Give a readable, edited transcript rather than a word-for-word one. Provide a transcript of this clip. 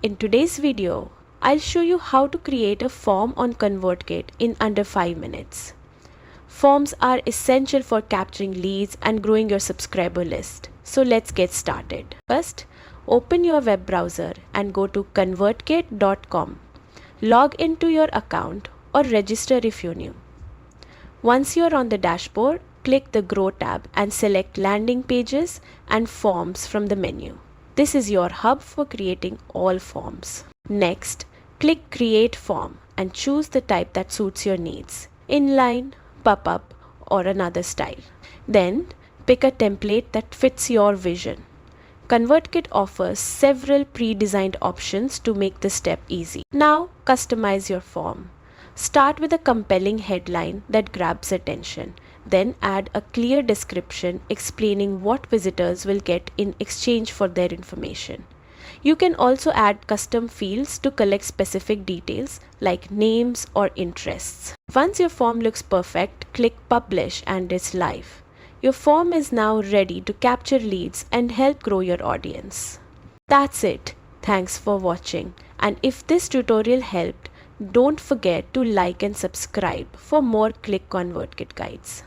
In today's video, I'll show you how to create a form on ConvertKit in under 5 minutes. Forms are essential for capturing leads and growing your subscriber list. So let's get started. First, open your web browser and go to convertkit.com. Log into your account or register if you're new. Once you're on the dashboard, click the Grow tab and select Landing Pages and Forms from the menu. This is your hub for creating all forms. Next, click Create Form and choose the type that suits your needs: Inline, popup, or another style. Then, pick a template that fits your vision. ConvertKit offers several pre-designed options to make this step easy. Now, customize your form. Start with a compelling headline that grabs attention. Then add a clear description explaining what visitors will get in exchange for their information. You can also add custom fields to collect specific details like names or interests. Once your form looks perfect, click Publish and it's live. Your form is now ready to capture leads and help grow your audience. That's it. Thanks for watching. And if this tutorial helped, don't forget to like and subscribe for more Click ConvertKit guides.